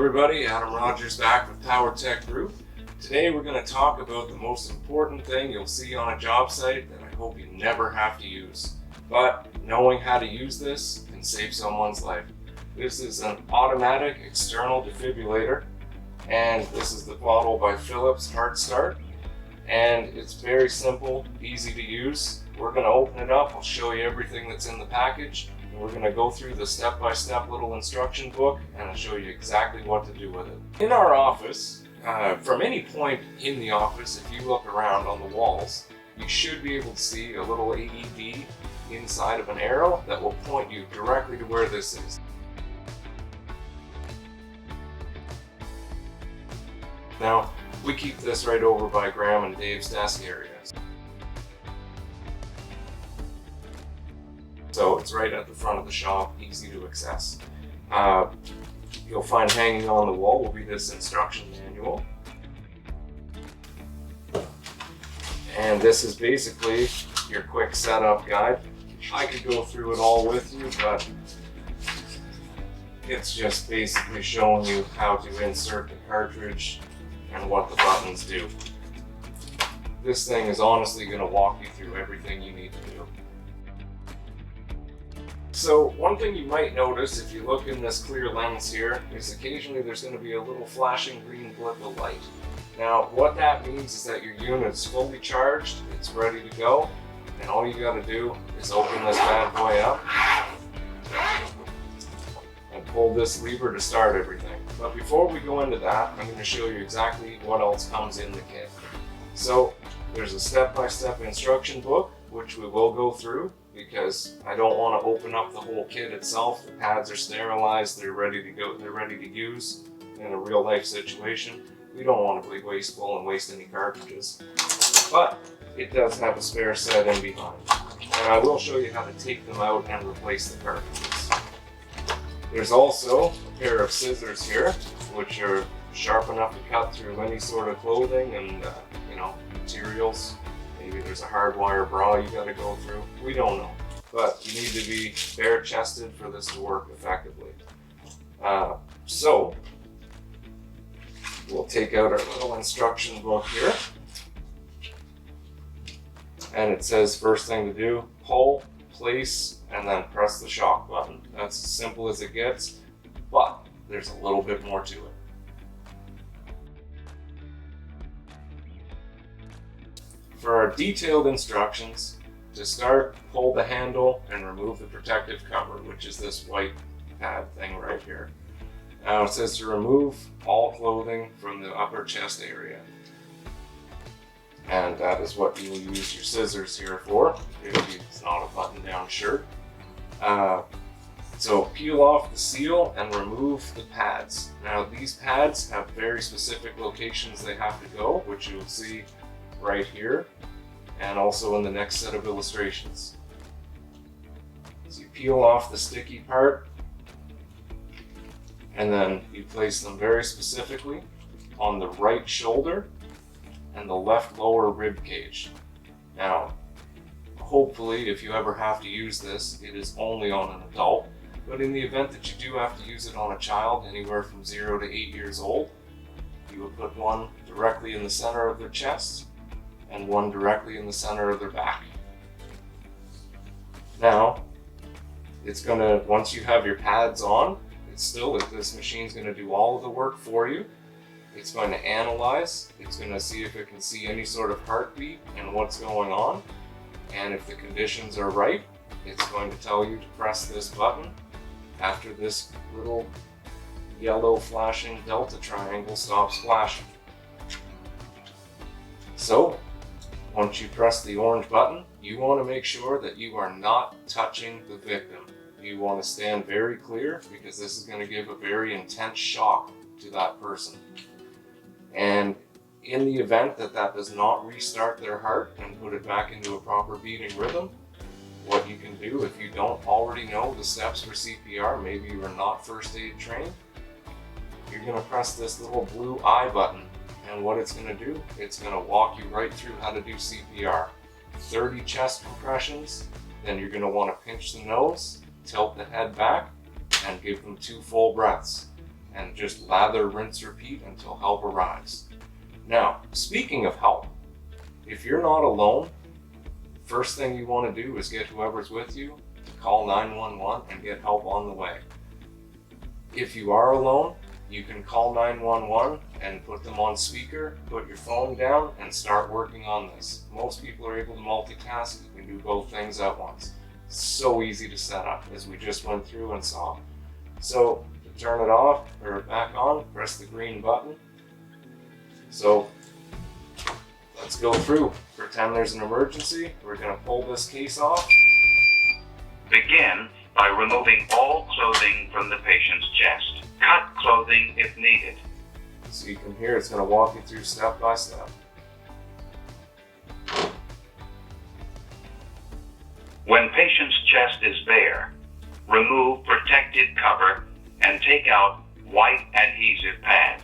everybody, Adam Rogers back with Power-Tek Group. Today we're going to talk about the most important thing you'll see on a job site that I hope you never have to use. But knowing how to use this can save someone's life. This is an automatic external defibrillator, and this is the model by Philips Heart Start. And it's very simple, easy to use. We're going to open it up, I'll show you everything that's in the package. We're going to go through the step-by-step little instruction book and I'll show you exactly what to do with it. In our office, from any point in the office, if you look around on the walls, you should be able to see a little AED inside of an arrow that will point you directly to where this is. Now, we keep this right over by Graham and Dave's desk areas. So it's right at the front of the shop, easy to access. You'll find hanging on the wall will be this instruction manual. And this is basically your quick setup guide. I could go through it all with you, but it's just basically showing you how to insert the cartridge and what the buttons do. This thing is honestly going to walk you through everything you need to do. So one thing you might notice if you look in this clear lens here is occasionally there's going to be a little flashing green blip of light. Now what that means is that your unit's fully charged, it's ready to go, and all you got to do is open this bad boy up and pull this lever to start everything. But before we go into that, I'm going to show you exactly what else comes in the kit. So there's a step-by-step instruction book, which we will go through because I don't want to open up the whole kit itself. The pads are sterilized, they're ready to go, they're ready to use in a real life situation. We don't want to be wasteful and waste any cartridges. But it does have a spare set in behind. And I will show you how to take them out and replace the cartridges. There's also a pair of scissors here, which are sharp enough to cut through any sort of clothing and materials. Maybe there's a hard wire bra you got to go through. We don't know. But you need to be bare chested for this to work effectively. So we'll take out our little instruction book here. And it says first thing to do, pull, place, and then press the shock button. That's as simple as it gets, but there's a little bit more to it. For our detailed instructions, to start, pull the handle and remove the protective cover, which is this white pad thing right here. Now it says to remove all clothing from the upper chest area. And that is what you will use your scissors here for, if it's not a button-down shirt. So peel off the seal and remove the pads. Now these pads have very specific locations they have to go, which you'll see right here and also in the next set of illustrations. So you peel off the sticky part and then you place them very specifically on the right shoulder and the left lower rib cage. Now hopefully if you ever have to use this, it is only on an adult, but in the event that you do have to use it on a child anywhere from 0 to 8 years old, you would put one directly in the center of their chest and one directly in the center of their back. Now, it's gonna, once you have your pads on, this machine's gonna do all of the work for you. It's going to analyze, it's gonna see if it can see any sort of heartbeat and what's going on. And if the conditions are right, it's going to tell you to press this button after this little yellow flashing delta triangle stops flashing. So, once you press the orange button, you want to make sure that you are not touching the victim. You want to stand very clear because this is going to give a very intense shock to that person. And in the event that that does not restart their heart and put it back into a proper beating rhythm, what you can do if you don't already know the steps for CPR, maybe you are not first aid trained, you're going to press this little blue I button. And what it's going to do, it's going to walk you right through how to do CPR. 30 chest compressions, then you're going to want to pinch the nose, tilt the head back, and give them 2 full breaths. and just lather, rinse, repeat until help arrives. Now, speaking of help, if you're not alone, first thing you want to do is get whoever's with you to call 911 and get help on the way. If you are alone, you can call 911 and put them on speaker, put your phone down, and start working on this. Most people are able to multitask. You can do both things at once. So easy to set up, as we just went through and saw. So to turn it off or back on, press the green button. So let's go through. Pretend there's an emergency. We're going to pull this case off. Begin by removing all clothing from the patient's chest. Cut clothing if needed. So you can hear it's going to walk you through step by step. When patient's chest is bare, remove protected cover and take out white adhesive pads.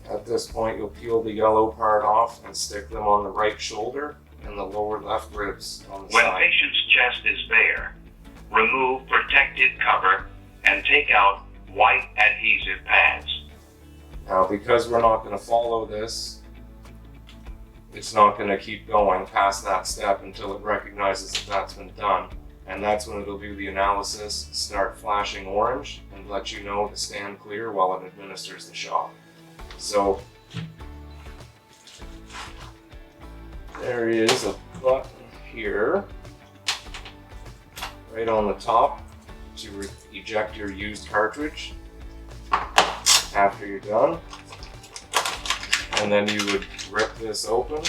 At this point, you'll peel the yellow part off and stick them on the right shoulder and the lower left ribs on the When side. patient's chest is bare, remove protected cover and take out white adhesive pads. Now, because we're not going to follow this, it's not going to keep going past that step until it recognizes that that's been done. And that's when it'll do the analysis, start flashing orange, and let you know to stand clear while it administers the shock. So, there is a button here, right on the top, to eject your used cartridge after you're done. And then you would rip this open